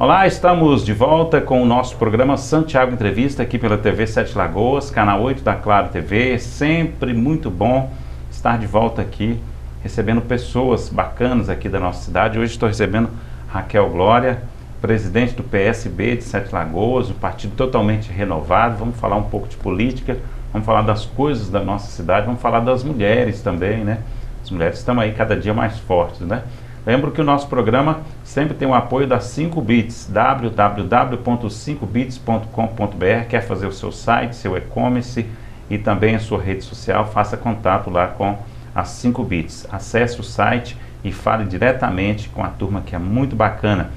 Olá, estamos de volta com o nosso programa Santiago Entrevista aqui pela TV Sete Lagoas, canal 8 da Claro TV. Sempre muito bom estar de volta aqui, recebendo pessoas bacanas aqui da nossa cidade. Hoje estou recebendo Raquel Glória, presidente do PSB de Sete Lagoas, um partido totalmente renovado. Vamos falar um pouco de política, vamos falar das coisas da nossa cidade, vamos falar das mulheres também, né? As mulheres estão aí cada dia mais fortes, né? Lembro que o nosso programa sempre tem o apoio da 5bits, www.5bits.com.br. Quer fazer o seu site, seu e-commerce e também a sua rede social, faça contato lá com a 5bits. Acesse o site e fale diretamente com a turma, que é muito bacana.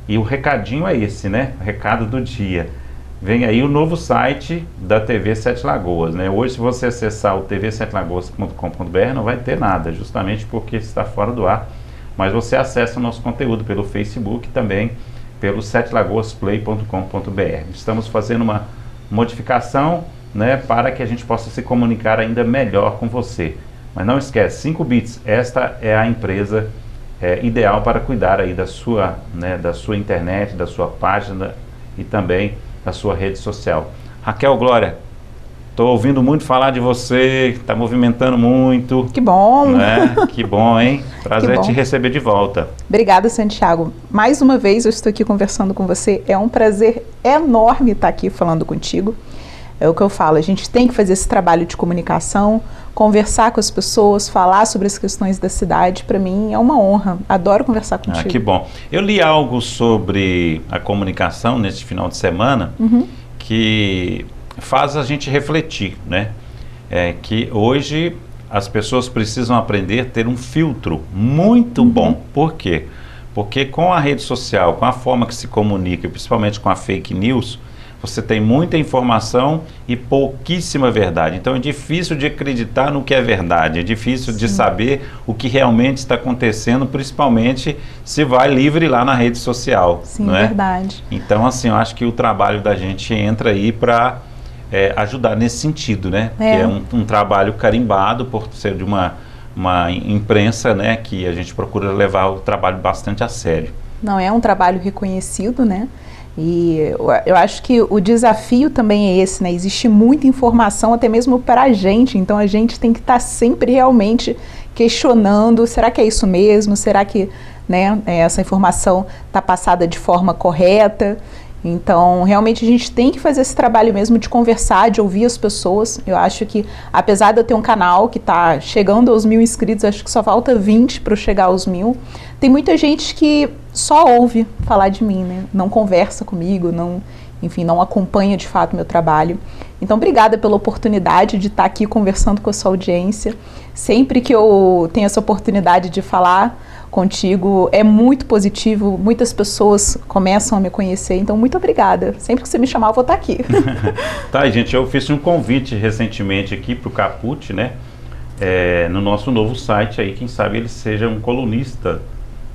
E o recadinho é esse, né? O recado do dia. Vem aí o novo site da TV Sete Lagoas, né? Hoje, se você acessar o tvsetelagoas.com.br, não vai ter nada, justamente porque está fora do ar. Mas você acessa o nosso conteúdo pelo Facebook e também pelo setelagoasplay.com.br. Estamos fazendo uma modificação, né, para que a gente possa se comunicar ainda melhor com você. Mas não esquece, 5bits, esta é a empresa ideal para cuidar aí da sua internet, da sua página e também da sua rede social. Raquel Glória, estou ouvindo muito falar de você, está movimentando muito. Que bom! Né? Que bom, hein? Prazer te receber de volta. Obrigada, Santiago. Mais uma vez eu estou aqui conversando com você. É um prazer enorme estar aqui falando contigo. É o que eu falo, a gente tem que fazer esse trabalho de comunicação, conversar com as pessoas, falar sobre as questões da cidade. Para mim é uma honra. Adoro conversar contigo. Ah, que bom. Eu li algo sobre a comunicação neste final de semana que faz a gente refletir, né? Que hoje as pessoas precisam aprender a ter um filtro muito bom. Por quê? Porque com a rede social, com a forma que se comunica, principalmente com a fake news, você tem muita informação e pouquíssima verdade. Então é difícil de acreditar no que é verdade, é difícil de saber o que realmente está acontecendo, principalmente se vai livre lá na rede social. Sim, não é? Verdade. Então, assim, eu acho que o trabalho da gente entra aí para ajudar nesse sentido, né? Que é um trabalho carimbado por ser de uma imprensa, né? Que a gente procura levar o trabalho bastante a sério. Não, é um trabalho reconhecido, né? E eu acho que o desafio também é esse, né? Existe muita informação até mesmo para a gente, então a gente tem que estar sempre realmente questionando, será que é isso mesmo? Será que, né, essa informação está passada de forma correta? Então, realmente a gente tem que fazer esse trabalho mesmo de conversar, de ouvir as pessoas. Eu acho que, apesar de eu ter um canal que está chegando aos 1000 inscritos, acho que só falta 20 para eu chegar aos 1000, tem muita gente que só ouve falar de mim, né? Não conversa comigo, não acompanha de fato o meu trabalho. Então, obrigada pela oportunidade de estar aqui conversando com a sua audiência. Sempre que eu tenho essa oportunidade de falar contigo, é muito positivo, muitas pessoas começam a me conhecer, então muito obrigada. Sempre que você me chamar, eu vou estar aqui. Tá, gente, eu fiz um convite recentemente aqui para o Caput, né? No nosso novo site aí, quem sabe ele seja um colunista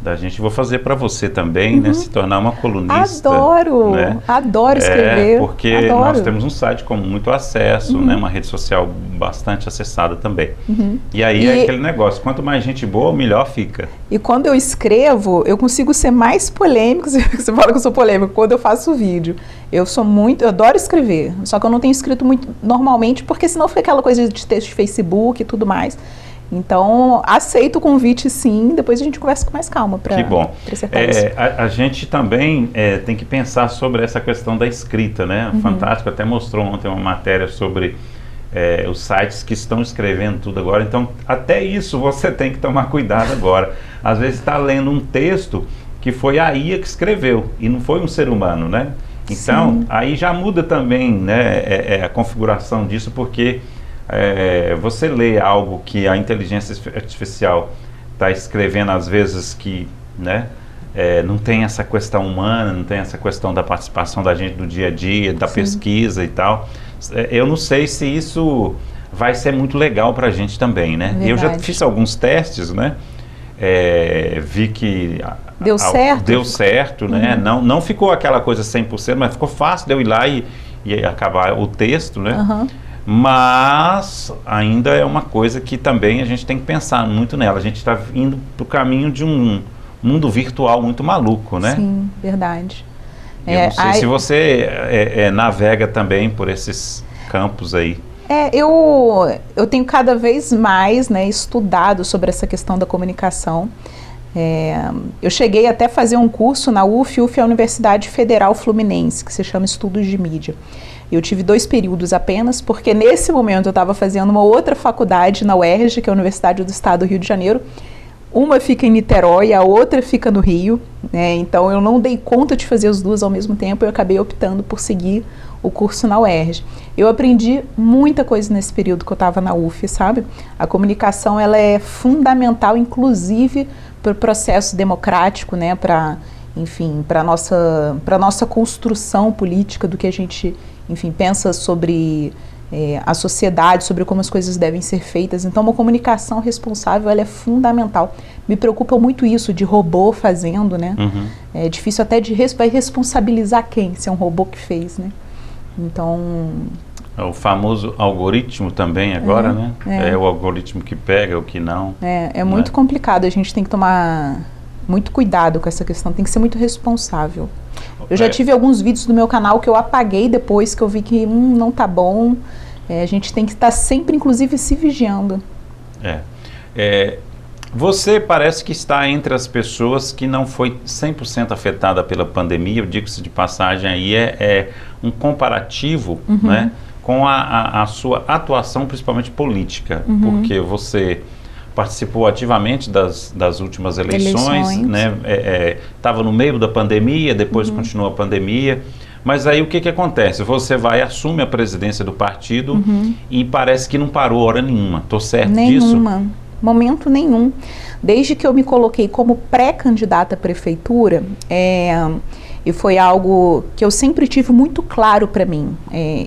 da gente. Vou fazer para você também, né? Se tornar uma colunista. Adoro! Né? Adoro escrever. Porque nós temos um site com muito acesso, né? Uma rede social bastante acessada também. E aí é aquele negócio, quanto mais gente boa, melhor fica. E quando eu escrevo, eu consigo ser mais polêmico. Você fala que eu sou polêmico quando eu faço vídeo. Eu adoro escrever, só que eu não tenho escrito muito normalmente, porque senão fica aquela coisa de texto de Facebook e tudo mais. Então, aceito o convite, sim, depois a gente conversa com mais calma para acertar isso. A gente também tem que pensar sobre essa questão da escrita, né? O Fantástico até mostrou ontem uma matéria sobre os sites que estão escrevendo tudo agora, então até isso você tem que tomar cuidado agora. Às vezes está lendo um texto que foi a IA que escreveu e não foi um ser humano, né? Então, aí já muda também, né, a configuração disso, porque você lê algo que a inteligência artificial está escrevendo, às vezes que, né, não tem essa questão humana, não tem essa questão da participação da gente do dia a dia, da pesquisa e tal. Eu não sei se isso vai ser muito legal para a gente também, né? Eu já fiz alguns testes, né? Vi que deu certo, né? Não ficou aquela coisa 100%, mas ficou fácil de eu ir lá e acabar o texto, né? Mas ainda é uma coisa que também a gente tem que pensar muito nela. A gente está indo para o caminho de um mundo virtual muito maluco, né? Sim, verdade. Eu não sei se você navega também por esses campos aí. Eu tenho cada vez mais, né, estudado sobre essa questão da comunicação. Eu cheguei até a fazer um curso na UF é a Universidade Federal Fluminense, que se chama Estudos de Mídia. Eu tive 2 períodos apenas, porque nesse momento eu estava fazendo uma outra faculdade na UERJ, que é a Universidade do Estado do Rio de Janeiro. Uma fica em Niterói, a outra fica no Rio, né? Então eu não dei conta de fazer as duas ao mesmo tempo, eu acabei optando por seguir o curso na UERJ. Eu aprendi muita coisa nesse período que eu estava na UF, sabe? A comunicação, ela é fundamental, inclusive, para o processo democrático, né? Para nossa construção política, do que a gente, enfim, pensa sobre a sociedade, sobre como as coisas devem ser feitas. Então, uma comunicação responsável, ela é fundamental. Me preocupa muito isso de robô fazendo, né? Uhum. É difícil até vai responsabilizar quem, se é um robô que fez, né? Então... O famoso algoritmo também agora, né? É o algoritmo que pega, o que não. É muito complicado, a gente tem que tomar muito cuidado com essa questão, tem que ser muito responsável. Eu já tive alguns vídeos do meu canal que eu apaguei depois que eu vi que não tá bom. A gente tem que estar sempre, inclusive, se vigiando. Você parece que está entre as pessoas que não foi 100% afetada pela pandemia. Eu digo-se de passagem aí, um comparativo, uhum, né, com a sua atuação, principalmente política, uhum, porque você participou ativamente das últimas eleições, né? Estava no meio da pandemia, depois uhum, continuou a pandemia, mas aí o que acontece? Você assume a presidência do partido, uhum, e parece que não parou hora nenhuma. Estou certo disso? Nenhuma, momento nenhum. Desde que eu me coloquei como pré-candidata à prefeitura, e foi algo que eu sempre tive muito claro para mim.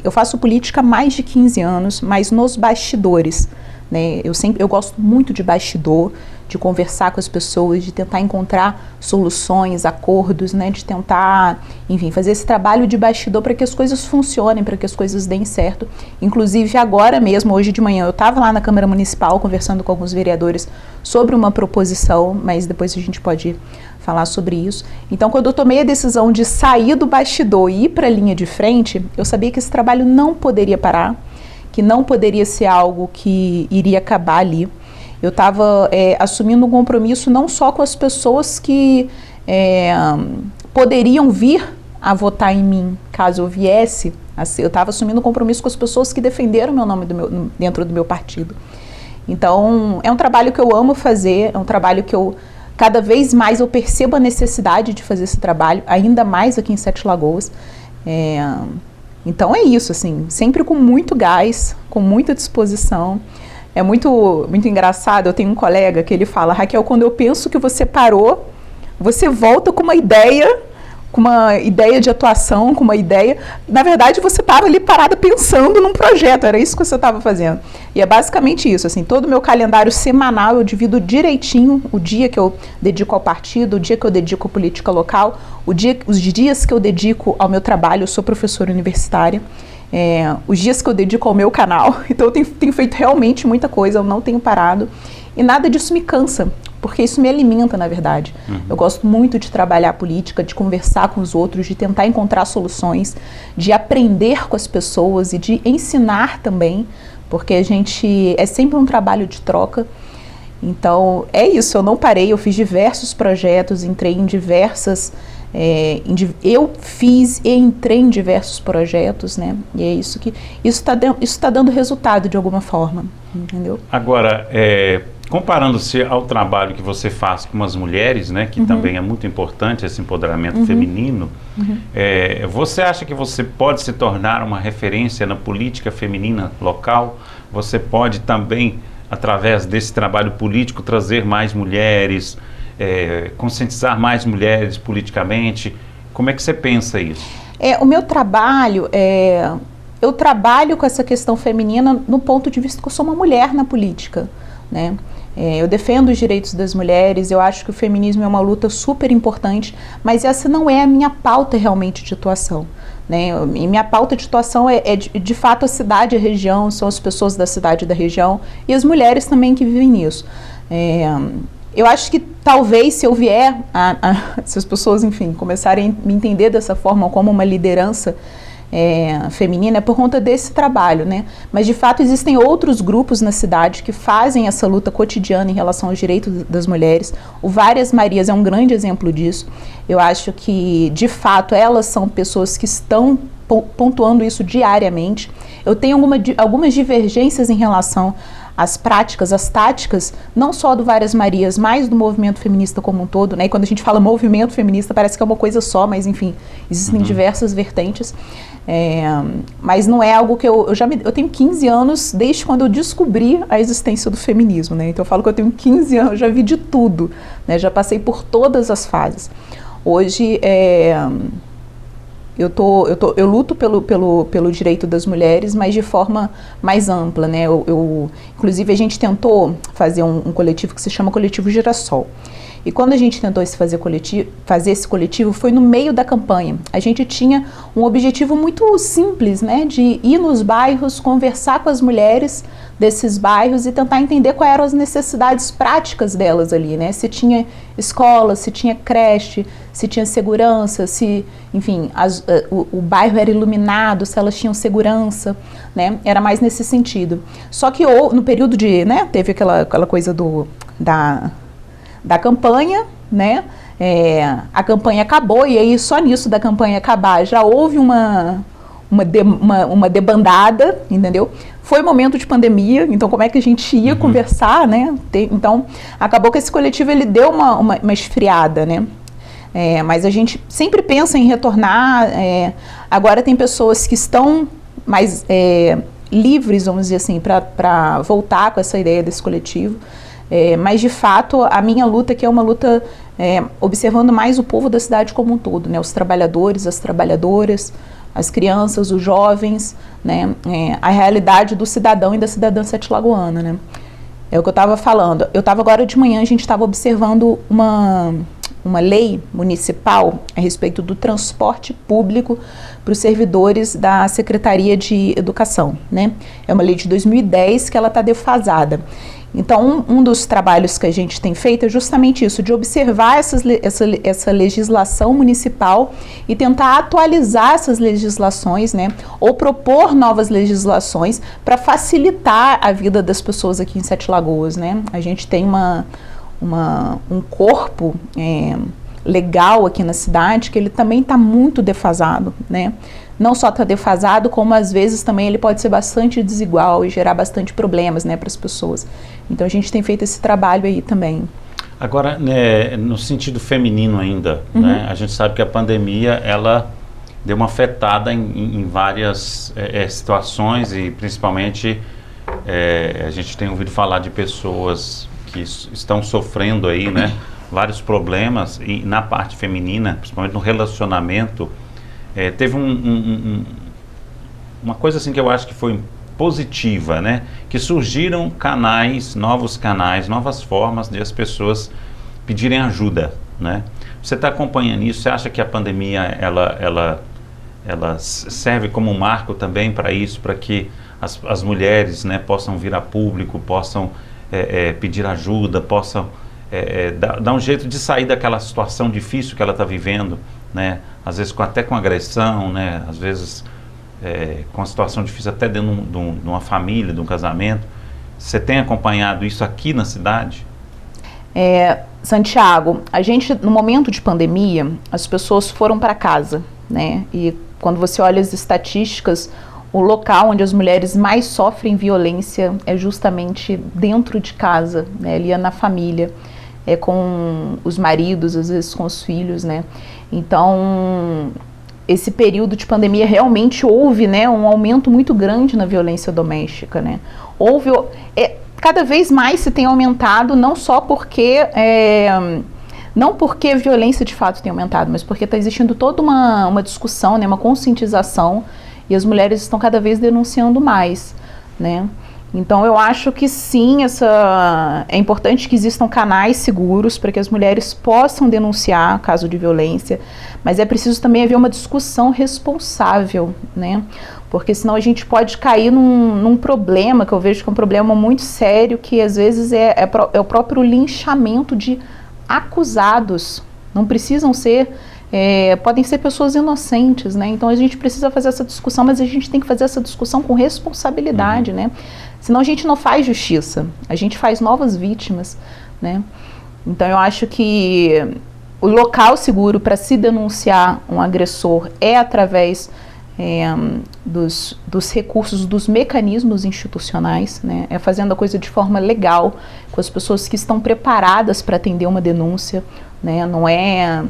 Eu faço política há mais de 15 anos, mas nos bastidores, né? Eu gosto muito de bastidor, de conversar com as pessoas, de tentar encontrar soluções, acordos, né? De tentar, enfim, fazer esse trabalho de bastidor para que as coisas funcionem, para que as coisas deem certo. Inclusive agora mesmo, hoje de manhã, eu estava lá na Câmara Municipal conversando com alguns vereadores sobre uma proposição, mas depois a gente pode falar sobre isso. Então, quando eu tomei a decisão de sair do bastidor e ir para a linha de frente, eu sabia que esse trabalho não poderia parar, que não poderia ser algo que iria acabar ali. Eu estava assumindo um compromisso não só com as pessoas que poderiam vir a votar em mim, caso eu viesse, eu estava assumindo um compromisso com as pessoas que defenderam meu nome dentro do meu partido. Então, é um trabalho que eu amo fazer, é um trabalho que cada vez mais eu percebo a necessidade de fazer esse trabalho, ainda mais aqui em Sete Lagoas. Então é isso, assim, sempre com muito gás, com muita disposição. É muito engraçado, eu tenho um colega que ele fala: Raquel, quando eu penso que você parou, você volta com uma ideia de atuação, com uma ideia. Na verdade, você estava ali parada pensando num projeto, era isso que você estava fazendo. E é basicamente isso, assim, todo o meu calendário semanal eu divido direitinho o dia que eu dedico ao partido, o dia que eu dedico à política local, os dias que eu dedico ao meu trabalho. Eu sou professora universitária, os dias que eu dedico ao meu canal. Então eu tenho feito realmente muita coisa, eu não tenho parado. E nada disso me cansa, porque isso me alimenta, na verdade. Uhum. Eu gosto muito de trabalhar a política, de conversar com os outros, de tentar encontrar soluções, de aprender com as pessoas e de ensinar também, porque é sempre um trabalho de troca. Então, é isso, eu não parei, eu fiz diversos projetos, entrei em diversas... eu fiz e entrei em diversos projetos, né? E é isso que... Isso tá dando resultado de alguma forma, entendeu? Agora, comparando-se ao trabalho que você faz com as mulheres, né, que uhum, também é muito importante esse empoderamento uhum, feminino, uhum, você acha que você pode se tornar uma referência na política feminina local? Você pode também, através desse trabalho político, trazer mais mulheres, conscientizar mais mulheres politicamente? Como é que você pensa isso? O meu trabalho, eu trabalho com essa questão feminina no ponto de vista que eu sou uma mulher na política, né? Eu defendo os direitos das mulheres, eu acho que o feminismo é uma luta super importante, mas essa não é a minha pauta realmente de atuação, né? E minha pauta de atuação de fato a cidade e a região, são as pessoas da cidade e da região e as mulheres também que vivem nisso. Eu acho que talvez se eu vier, se as pessoas, enfim, começarem a me entender dessa forma como uma liderança feminina, é por conta desse trabalho, né? Mas de fato existem outros grupos na cidade que fazem essa luta cotidiana em relação aos direitos das mulheres. O Várias Marias é um grande exemplo disso. Eu acho que de fato elas são pessoas que estão pontuando isso diariamente. Eu tenho algumas divergências em relação às práticas, às táticas, não só do Várias Marias, mas do movimento feminista como um todo, né? E quando a gente fala movimento feminista, parece que é uma coisa só, mas enfim, existem diversas vertentes. Mas não é algo que eu tenho 15 anos desde quando eu descobri a existência do feminismo, né? Então eu falo que eu tenho 15 anos, já vi de tudo, né? Já passei por todas as fases. Hoje eu luto pelo direito das mulheres, mas de forma mais ampla, né? Inclusive a gente tentou fazer um coletivo que se chama Coletivo Girassol. E quando a gente tentou fazer esse coletivo, foi no meio da campanha. A gente tinha um objetivo muito simples, né? De ir nos bairros, conversar com as mulheres desses bairros e tentar entender quais eram as necessidades práticas delas ali, né? Se tinha escola, se tinha creche, se tinha segurança, se, enfim, o bairro era iluminado, se elas tinham segurança, né? Era mais nesse sentido. Só que no período né? Teve aquela coisa da campanha, né? A campanha acabou e aí só nisso da campanha acabar já houve uma debandada, entendeu? Foi momento de pandemia, então como é que a gente ia conversar, né? Então acabou que esse coletivo ele deu uma esfriada, né? Mas a gente sempre pensa em retornar. Agora tem pessoas que estão mais livres, vamos dizer assim, para voltar com essa ideia desse coletivo. Mas de fato a minha luta aqui é uma luta observando mais o povo da cidade como um todo, né? Os trabalhadores, as trabalhadoras, as crianças, os jovens, né? A realidade do cidadão e da cidadã sete-lagoana, né? É o que eu estava falando. Eu estava agora de manhã, a gente estava observando uma lei municipal a respeito do transporte público para os servidores da Secretaria de Educação, né? É uma lei de 2010 que ela está defasada. Então, um dos trabalhos que a gente tem feito é justamente isso, de observar essa legislação municipal e tentar atualizar essas legislações, né? Ou propor novas legislações para facilitar a vida das pessoas aqui em Sete Lagoas, né? A gente tem um corpo legal aqui na cidade que ele também está muito defasado, né? Não só está defasado, como às vezes também ele pode ser bastante desigual e gerar bastante problemas, né, para as pessoas. Então a gente tem feito esse trabalho aí também. Agora, né, no sentido feminino ainda, né, a gente sabe que a pandemia ela deu uma afetada em várias situações e principalmente a gente tem ouvido falar de pessoas que estão sofrendo aí, né, vários problemas e na parte feminina, principalmente no relacionamento. Teve uma coisa assim que eu acho que foi positiva, né? Que surgiram novos canais, novas formas de as pessoas pedirem ajuda, né? Você está acompanhando isso? Você acha que a pandemia ela serve como um marco também para isso, para que as mulheres, né, possam vir a público, possam pedir ajuda, possam dar um jeito de sair daquela situação difícil que ela está vivendo, né? Às vezes até com agressão, né? Às vezes com uma situação difícil até dentro de uma família, de um casamento. Você tem acompanhado isso aqui na cidade? Santiago, a gente, no momento de pandemia, as pessoas foram para casa, né? E quando você olha as estatísticas, o local onde as mulheres mais sofrem violência é justamente dentro de casa, né? Ali na família, com os maridos, às vezes com os filhos, né? Então, esse período de pandemia realmente houve, né, um aumento muito grande na violência doméstica, né? Cada vez mais se tem aumentado, não só porque não porque a violência de fato tem aumentado, mas porque está existindo toda uma discussão, né, uma conscientização, e as mulheres estão cada vez denunciando mais, né? Então eu acho que sim, é importante que existam canais seguros para que as mulheres possam denunciar caso de violência, mas é preciso também haver uma discussão responsável, né? porque senão a gente pode cair num problema, que eu vejo que é um problema muito sério, que às vezes é o próprio linchamento de acusados. Não precisam ser, podem ser pessoas inocentes, né? Então a gente precisa fazer essa discussão, mas a gente tem que fazer essa discussão com responsabilidade, né? Senão a gente não faz justiça, a gente faz novas vítimas, né? Então eu acho que o local seguro para se denunciar um agressor é através dos recursos, dos mecanismos institucionais, né? É fazendo a coisa de forma legal, com as pessoas que estão preparadas para atender uma denúncia, né? Não é...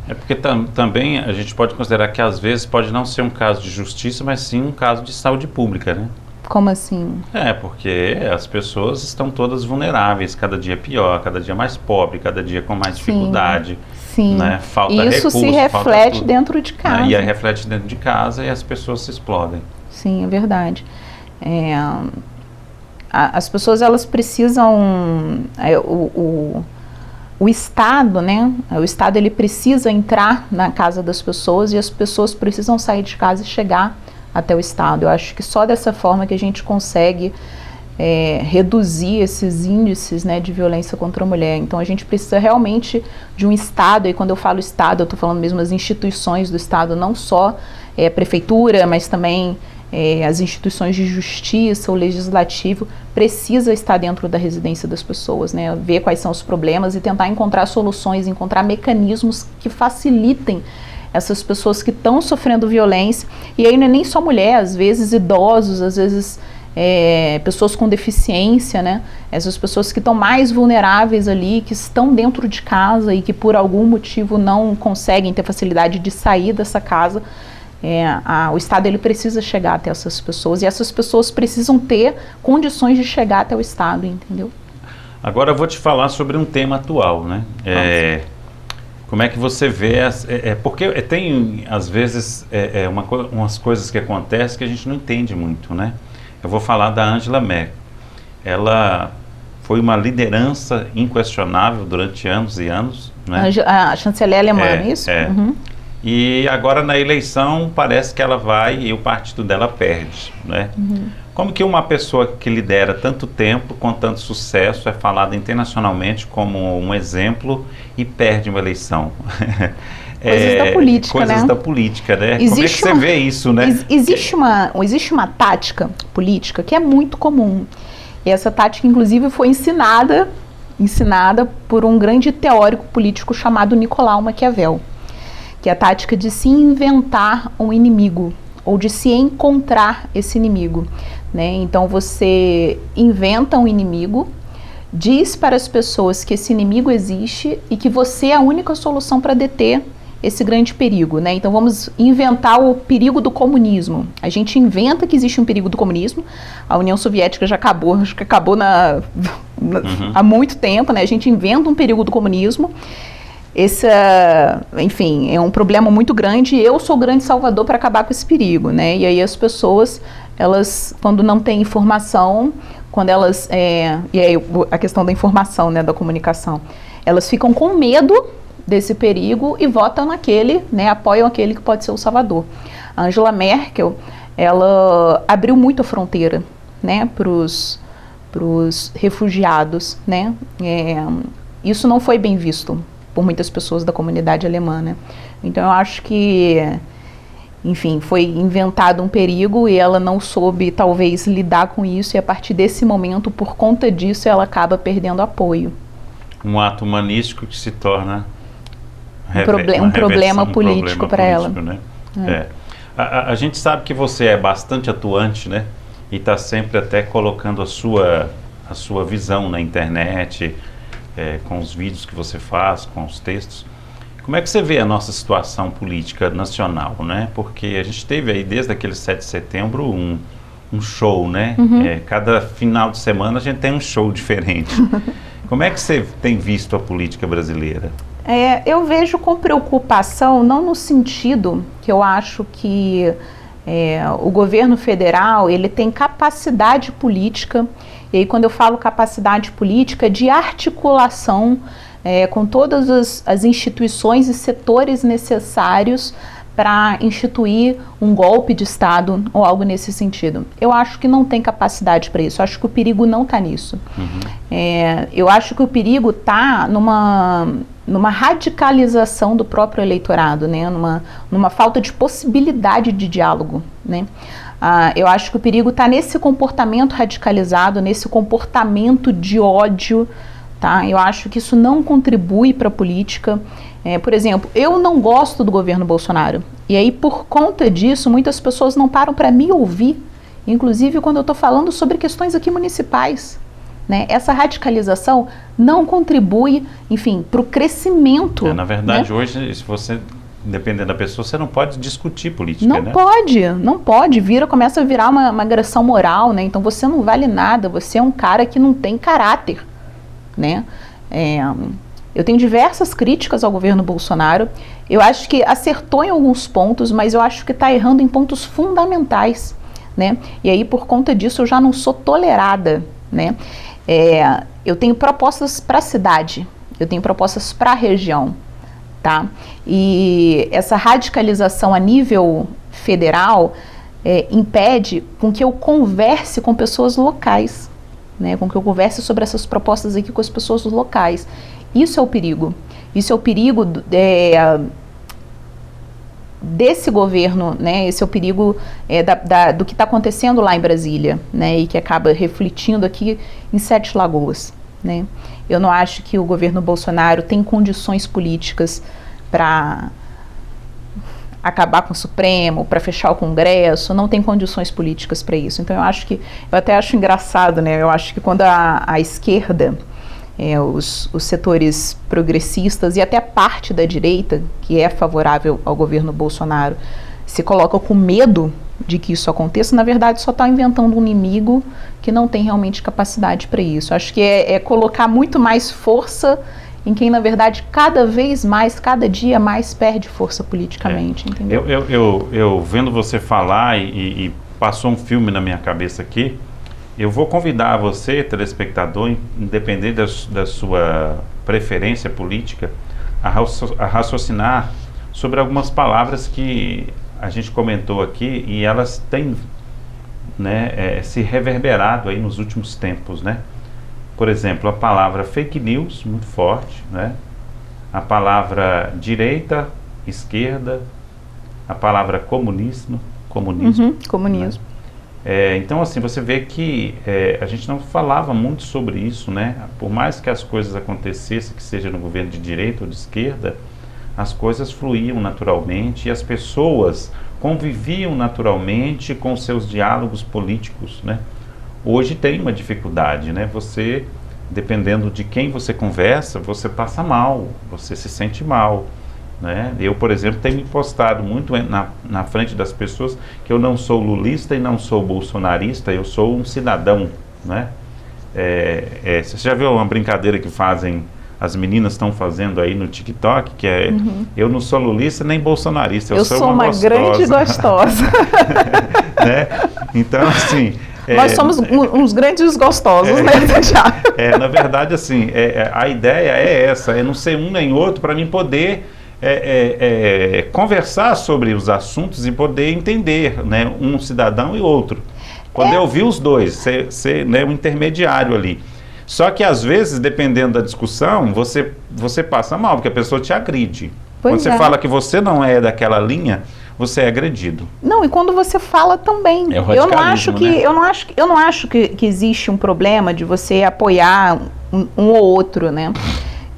É porque também a gente pode considerar que às vezes pode não ser um caso de justiça, mas sim um caso de saúde pública, né? Como assim? Porque as pessoas estão todas vulneráveis, cada dia pior, cada dia mais pobre, cada dia com mais dificuldade. Sim. Né? Falta isso recurso, se reflete dentro de casa. Né? E aí reflete dentro de casa e as pessoas se explodem. Sim, é verdade. As pessoas, elas precisam... O Estado, né? O Estado, ele precisa entrar na casa das pessoas e as pessoas precisam sair de casa e chegar até o Estado. Eu acho que só dessa forma que a gente consegue reduzir esses índices, né, de violência contra a mulher. Então a gente precisa realmente de um Estado, e quando eu falo Estado, eu estou falando mesmo as instituições do Estado, não só a prefeitura, mas também as instituições de justiça, o legislativo, precisa estar dentro da residência das pessoas, né, ver quais são os problemas e tentar encontrar soluções, encontrar mecanismos que facilitem essas pessoas que estão sofrendo violência. E aí não é nem só mulher, às vezes idosos, às vezes pessoas com deficiência, né? Essas pessoas que estão mais vulneráveis ali, que estão dentro de casa e que por algum motivo não conseguem ter facilidade de sair dessa casa. O Estado, ele precisa chegar até essas pessoas e essas pessoas precisam ter condições de chegar até o Estado, entendeu? Agora eu vou te falar sobre um tema atual, né? Como é que você vê, porque tem às vezes umas coisas que acontecem que a gente não entende muito, né? Eu vou falar da Angela Merkel. Ela foi uma liderança inquestionável durante anos e anos, né? A chanceler alemã, é isso? Uhum. E agora na eleição parece que ela vai e o partido dela perde, né? Uhum. Como que uma pessoa que lidera tanto tempo, com tanto sucesso, é falada internacionalmente como um exemplo e perde uma eleição? Coisas da política, né? Coisas da política, né? Como é que você vê isso, né? Existe uma tática política que é muito comum. E essa tática, inclusive, foi ensinada por um grande teórico político chamado Nicolau Maquiavel, que é a tática de se inventar um inimigo, ou de se encontrar esse inimigo, né? Então você inventa um inimigo, diz para as pessoas que esse inimigo existe e que você é a única solução para deter esse grande perigo, né? Então vamos inventar o perigo do comunismo. A gente inventa que existe um perigo do comunismo. A União Soviética já acabou, acho que acabou há muito tempo, né? A gente inventa um perigo do comunismo. Enfim, é um problema muito grande e eu sou o grande salvador para acabar com esse perigo, né? E aí as pessoas, elas, quando não têm informação, quando elas, e aí a questão da informação, né, da comunicação, elas ficam com medo desse perigo e votam naquele, né, apoiam aquele que pode ser o salvador. A Angela Merkel, ela abriu muito a fronteira, né, para os refugiados, né? Isso não foi bem visto por muitas pessoas da comunidade alemã, né? Então eu acho que, enfim, foi inventado um perigo e ela não soube talvez lidar com isso, e a partir desse momento, por conta disso, ela acaba perdendo apoio. Um ato humanístico que se torna um problema político para ela. Né? A gente sabe que você é bastante atuante, né? E está sempre até colocando a sua visão na internet, com os vídeos que você faz, com os textos. Como é que você vê a nossa situação política nacional, né? Porque a gente teve aí, desde aquele 7 de setembro, um show, né? Cada final de semana a gente tem um show diferente. Como é que você tem visto a política brasileira? Eu vejo com preocupação, não no sentido que eu acho que o governo federal, ele tem capacidade política, e aí quando eu falo capacidade política, de articulação com todas as instituições e setores necessários para instituir um golpe de Estado ou algo nesse sentido. Eu acho que não tem capacidade para isso. Eu acho que o perigo não está nisso. Eu acho que o perigo está numa radicalização do próprio eleitorado, né? numa falta de possibilidade de diálogo, né? Eu acho que o perigo está nesse comportamento radicalizado, nesse comportamento de ódio, tá? Eu acho que isso não contribui para a política. Por exemplo, eu não gosto do governo Bolsonaro. E aí, por conta disso, muitas pessoas não param para me ouvir, inclusive quando eu estou falando sobre questões aqui municipais, né? Essa radicalização não contribui, enfim, para o crescimento. Na verdade, né? Hoje, se você, dependendo da pessoa, você não pode discutir política, né? Não pode. Começa a virar uma agressão moral, né? Então você não vale nada, você é um cara que não tem caráter, né? Eu tenho diversas críticas ao governo Bolsonaro. Eu acho que acertou em alguns pontos, mas eu acho que está errando em pontos fundamentais, né? E aí, por conta disso, eu já não sou tolerada, né? Eu tenho propostas para a cidade, eu tenho propostas para a região, tá? E essa radicalização a nível federal impede com que eu converse com pessoas locais, né? Com que eu converse sobre essas propostas aqui com as pessoas locais. Isso é o perigo. Isso é o perigo desse governo, né? Esse é o perigo do que está acontecendo lá em Brasília, né? E que acaba refletindo aqui em Sete Lagoas, né? Eu não acho que o governo Bolsonaro tem condições políticas para acabar com o Supremo, para fechar o Congresso, não tem condições políticas para isso. Então eu até acho engraçado, né? Eu acho que quando a esquerda, os setores progressistas e até a parte da direita, que é favorável ao governo Bolsonaro, se coloca com medo de que isso aconteça, na verdade só está inventando um inimigo que não tem realmente capacidade para isso. Acho que é colocar muito mais força em quem, na verdade, cada vez mais, cada dia mais perde força politicamente. Entendeu? Eu vendo você falar e passou um filme na minha cabeça aqui. Eu vou convidar você, telespectador, independente da sua preferência política, a raciocinar sobre algumas palavras que a gente comentou aqui e elas têm, né, se reverberado aí nos últimos tempos, né? Por exemplo, a palavra fake news, muito forte, né? A palavra direita, esquerda, a palavra comunismo. Comunismo. Então, assim, você vê que a gente não falava muito sobre isso, né? Por mais que as coisas acontecessem, que seja no governo de direita ou de esquerda, as coisas fluíam naturalmente e as pessoas conviviam naturalmente com seus diálogos políticos, né? Hoje tem uma dificuldade, né? Você, dependendo de quem você conversa, você passa mal, você se sente mal, né? Eu, por exemplo, tenho me postado muito na frente das pessoas que eu não sou lulista e não sou bolsonarista, eu sou um cidadão, né? Você já viu uma brincadeira que as meninas estão fazendo aí no TikTok, que é eu não sou lulista nem bolsonarista, eu sou uma gostosa. Grande gostosa. Né? Então, assim... Nós somos uns grandes gostosos, né, Thiago? Na verdade, assim, a ideia é essa, é não ser um nem outro, para mim poder conversar sobre os assuntos e poder entender, né, um cidadão e outro. Poder ouvir os dois, ser né, um intermediário ali. Só que às vezes, dependendo da discussão, você passa mal, porque a pessoa te agride. Quando você fala que você não é daquela linha, você é agredido. Não, e quando você fala também. É o radicalismo, eu não acho que existe um problema de você apoiar um ou outro, né?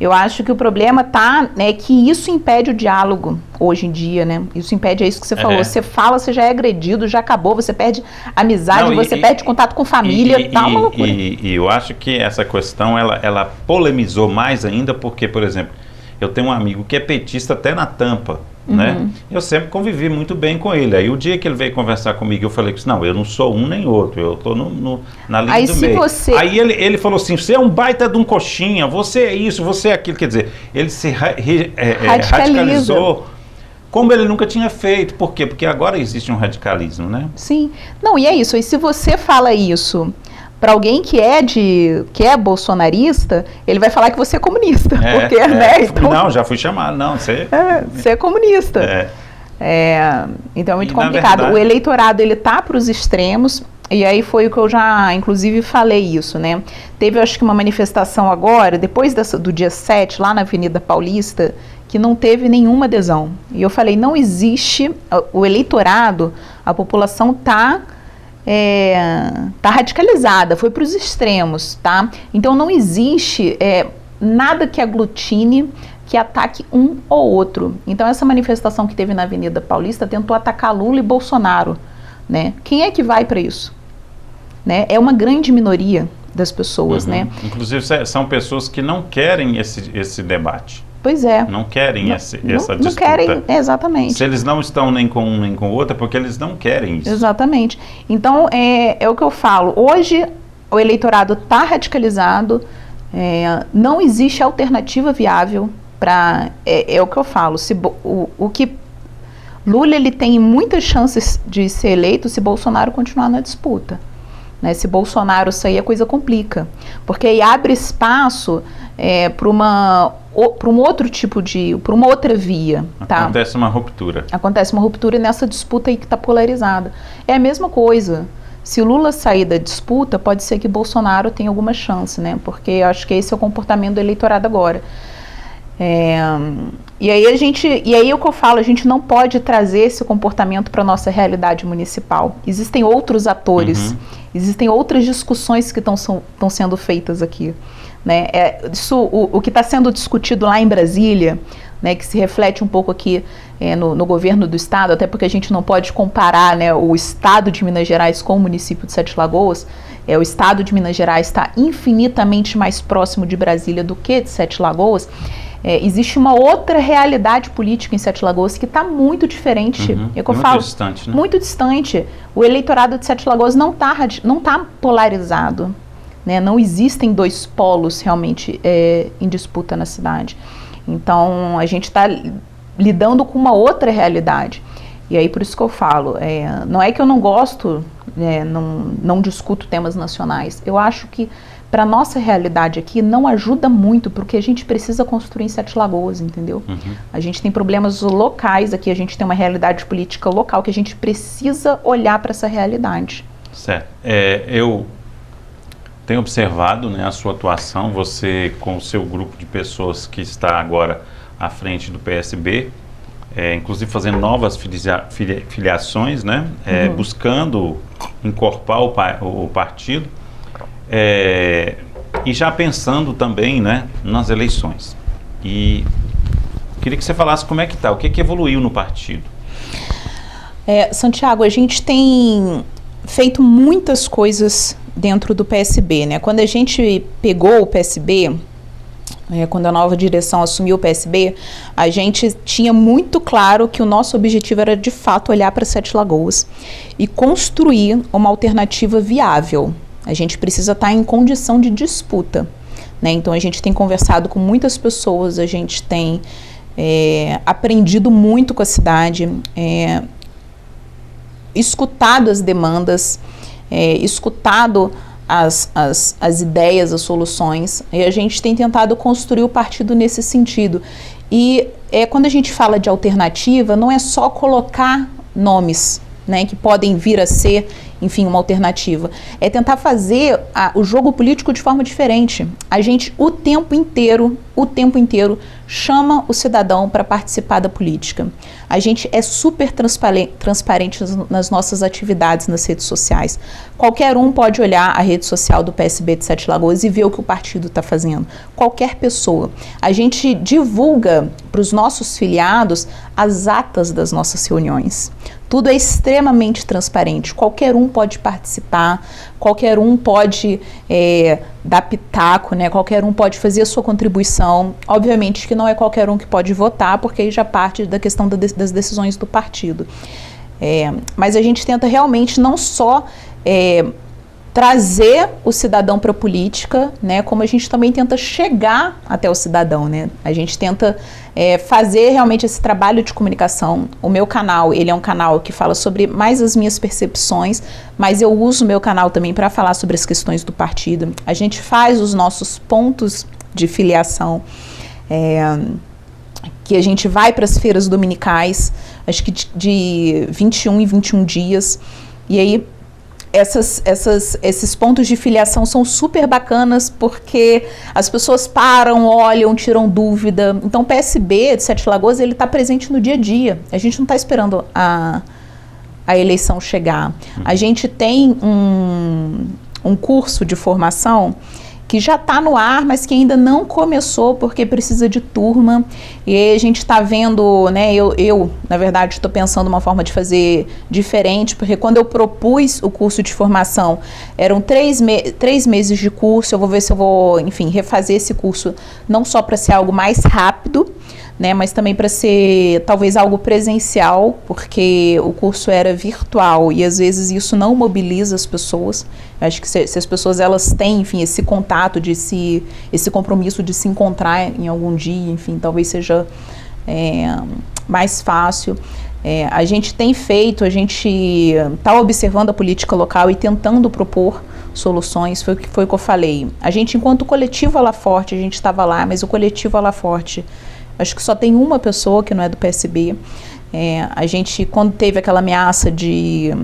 Eu acho que o problema tá, né, que isso impede o diálogo hoje em dia, né? Isso impede, é isso que você falou. Você fala, você já é agredido, já acabou, você perde amizade, você perde contato com família, tá uma loucura. E eu acho que essa questão, ela polemizou mais ainda, porque, por exemplo, eu tenho um amigo que é petista até na tampa, né? Eu sempre convivi muito bem com ele. Aí o dia que ele veio conversar comigo, eu falei que não, eu não sou um nem outro, eu tô na linha do meio. Aí ele falou assim, você é um baita de um coxinha, você é isso, você é aquilo. Quer dizer, ele se radicalizou como ele nunca tinha feito. Por quê? Porque agora existe um radicalismo, né? Sim. Não, e é isso. E se você fala isso para alguém que é bolsonarista, ele vai falar que você é comunista. Porque, né? Então, não, já fui chamado. Não, você é comunista. Então é muito E, complicado. verdade, o eleitorado, ele tá para os extremos, e aí foi o que eu já, inclusive, falei isso, né? Teve, acho que uma manifestação agora, depois do dia 7, lá na Avenida Paulista, que não teve nenhuma adesão. E eu falei, não existe, o eleitorado, a população tá radicalizada, foi para os extremos, tá? Então não existe nada que aglutine, que ataque um ou outro. Então essa manifestação que teve na Avenida Paulista tentou atacar Lula e Bolsonaro, né? Quem é que vai para isso? Né? É uma grande minoria das pessoas, né? Inclusive são pessoas que não querem esse debate. Pois é. Não querem essa disputa. Não querem, exatamente. Se eles não estão nem com um nem com o outro, é porque eles não querem isso. Exatamente. Então, é o que eu falo. Hoje, o eleitorado está radicalizado, não existe alternativa viável para... É o que eu falo. O que Lula ele tem muitas chances de ser eleito se Bolsonaro continuar na disputa. Né? Se Bolsonaro sair, a coisa complica. Porque aí abre espaço para um outro tipo para uma outra via. Tá? Acontece uma ruptura. Acontece uma ruptura nessa disputa aí que está polarizada. É a mesma coisa. Se Lula sair da disputa, pode ser que Bolsonaro tenha alguma chance, né? Porque eu acho que esse é o comportamento do eleitorado agora. E aí o que eu falo, a gente não pode trazer esse comportamento para a nossa realidade municipal. Existem outros atores, existem outras discussões que estão sendo feitas aqui. Né? O que está sendo discutido lá em Brasília, né, que se reflete um pouco aqui no governo do estado, até porque a gente não pode comparar, né, o estado de Minas Gerais com o município de Sete Lagoas. O estado de Minas Gerais está infinitamente mais próximo de Brasília do que de Sete Lagoas. Existe uma outra realidade política em Sete Lagoas que está muito diferente. Muito distante, né? Muito distante. O eleitorado de Sete Lagoas não tá polarizado. Né? Não existem dois polos realmente em disputa na cidade. Então, a gente está lidando com uma outra realidade. E aí, por isso que eu falo, não é que eu não gosto, não discuto temas nacionais. Eu acho que, para a nossa realidade aqui, não ajuda muito, porque a gente precisa construir em Sete Lagoas, entendeu? A gente tem problemas locais aqui, a gente tem uma realidade política local que a gente precisa olhar para essa realidade. Certo. Eu tenho observado, né, a sua atuação, você com o seu grupo de pessoas que está agora à frente do PSB, inclusive fazendo novas filiações, né, buscando encorpar o partido, e já pensando também, né, nas eleições. E queria que você falasse como é que está, o que evoluiu no partido. Santiago, a gente tem feito muitas coisas dentro do PSB, né? Quando a gente pegou o PSB, quando a nova direção assumiu o PSB, a gente tinha muito claro que o nosso objetivo era de fato olhar para Sete Lagoas e construir uma alternativa viável. A gente precisa estar em condição de disputa, né? Então a gente tem conversado com muitas pessoas, a gente tem aprendido muito com a cidade, escutado as demandas, escutado as ideias, as soluções, e a gente tem tentado construir o partido nesse sentido. E quando a gente fala de alternativa, não é só colocar nomes, né, que podem vir a ser, enfim, uma alternativa. É tentar fazer o jogo político de forma diferente. A gente, o tempo inteiro, chama o cidadão para participar da política. A gente é super transparente nas nossas atividades nas redes sociais. Qualquer um pode olhar a rede social do PSB de Sete Lagoas e ver o que o partido está fazendo. Qualquer pessoa. A gente divulga para os nossos filiados as atas das nossas reuniões. Tudo é extremamente transparente. Qualquer um pode participar, qualquer um pode dar pitaco, né? Qualquer um pode fazer a sua contribuição. Obviamente que não é qualquer um que pode votar, porque aí já parte da questão das decisões do partido. Mas a gente tenta realmente não só trazer o cidadão para a política, né, como a gente também tenta chegar até o cidadão, né? A gente tenta fazer realmente esse trabalho de comunicação. O meu canal, ele é um canal que fala sobre mais as minhas percepções, mas eu uso o meu canal também para falar sobre as questões do partido. A gente faz os nossos pontos de filiação, que a gente vai para as feiras dominicais, acho que de 21 em 21 dias, e aí esses pontos de filiação são super bacanas porque as pessoas param, olham, tiram dúvida. Então o PSB de Sete Lagoas, ele está presente no dia a dia. A gente não está esperando a eleição chegar. A gente tem um curso de formação que já está no ar, mas que ainda não começou porque precisa de turma. E aí a gente está vendo, né, eu na verdade, estou pensando uma forma de fazer diferente, porque quando eu propus o curso de formação, eram 3 meses de curso. Eu vou ver se eu vou, enfim, refazer esse curso, não só para ser algo mais rápido, né, mas também para ser talvez algo presencial, porque o curso era virtual e às vezes isso não mobiliza as pessoas. Eu acho que se as pessoas elas têm, enfim, esse contato, esse compromisso de se encontrar em algum dia, enfim, talvez seja mais fácil. A gente tem feito, a gente está observando a política local e tentando propor soluções. Foi o que eu falei. A gente, enquanto coletivo Alaforte, a gente estava lá, mas o coletivo Alaforte, acho que só tem uma pessoa que não é do PSB. A gente, quando teve aquela ameaça de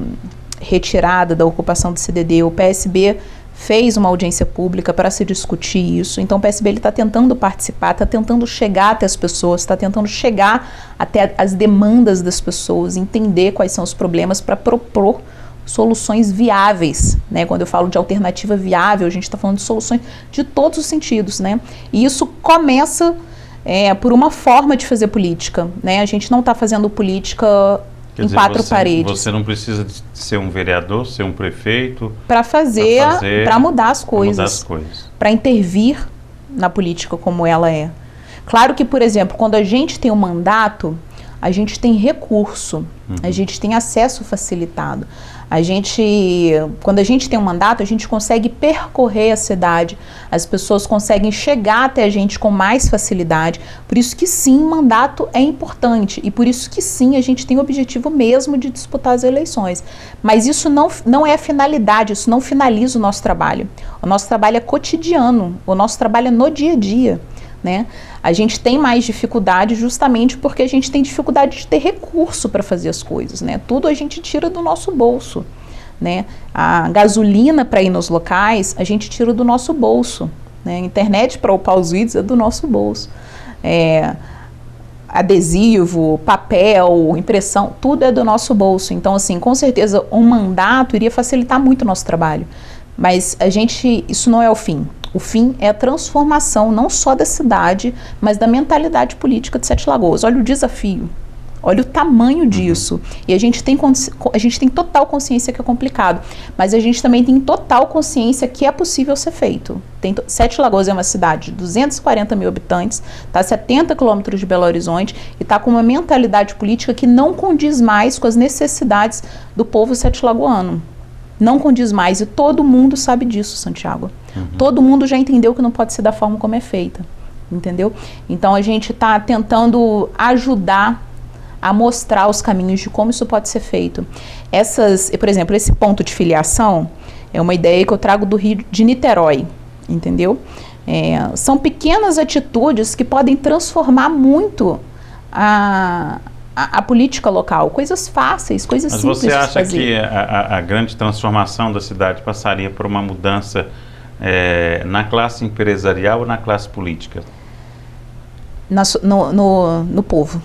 retirada da ocupação do CDD, o PSB fez uma audiência pública para se discutir isso. Então o PSB está tentando participar, está tentando chegar até as pessoas, está tentando chegar até as demandas das pessoas, entender quais são os problemas para propor soluções viáveis, né? Quando eu falo de alternativa viável, a gente está falando de soluções de todos os sentidos, né? E isso começa por uma forma de fazer política, né? A gente não está fazendo política em quatro paredes. Você não precisa de ser um vereador, ser um prefeito para mudar as coisas, para intervir na política como ela é. Claro que, por exemplo, quando a gente tem um mandato, a gente tem recurso, a gente tem acesso facilitado. Quando a gente tem um mandato, a gente consegue percorrer a cidade, as pessoas conseguem chegar até a gente com mais facilidade. Por isso que sim, mandato é importante e por isso que sim, a gente tem o objetivo mesmo de disputar as eleições. Mas isso não é a finalidade, isso não finaliza o nosso trabalho. O nosso trabalho é cotidiano, o nosso trabalho é no dia a dia, né? A gente tem mais dificuldade justamente porque a gente tem dificuldade de ter recurso para fazer as coisas, né? Tudo a gente tira do nosso bolso, né? A gasolina para ir nos locais a gente tira do nosso bolso, né? A internet para upar os vídeos é do nosso bolso. Adesivo, papel, impressão, tudo é do nosso bolso. Então, assim, com certeza um mandato iria facilitar muito o nosso trabalho. Mas isso não é o fim. O fim é a transformação não só da cidade, mas da mentalidade política de Sete Lagoas. Olha o desafio, olha o tamanho disso. E a gente tem total consciência que é complicado, mas a gente também tem total consciência que é possível ser feito. Sete Lagoas é uma cidade de 240 mil habitantes, está a 70 quilômetros de Belo Horizonte e está com uma mentalidade política que não condiz mais com as necessidades do povo sete-lagoano. Não condiz mais, e todo mundo sabe disso, Santiago. Todo mundo já entendeu que não pode ser da forma como é feita, entendeu? Então a gente está tentando ajudar a mostrar os caminhos de como isso pode ser feito. Por exemplo, esse ponto de filiação é uma ideia que eu trago do Rio de Niterói, entendeu? São pequenas atitudes que podem transformar muito a política local, coisas fáceis, coisas simples de fazer. Mas você acha que a grande transformação da cidade passaria por uma mudança na classe empresarial ou na classe política? No povo.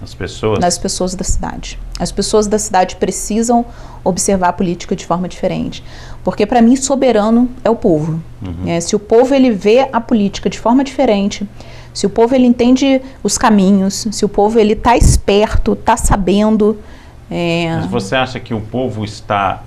Nas pessoas? Nas pessoas da cidade. As pessoas da cidade precisam observar a política de forma diferente. Porque, para mim, soberano é o povo. Se o povo ele vê a política de forma diferente, se o povo ele entende os caminhos, se o povo ele está esperto, está sabendo... Mas você acha que o povo está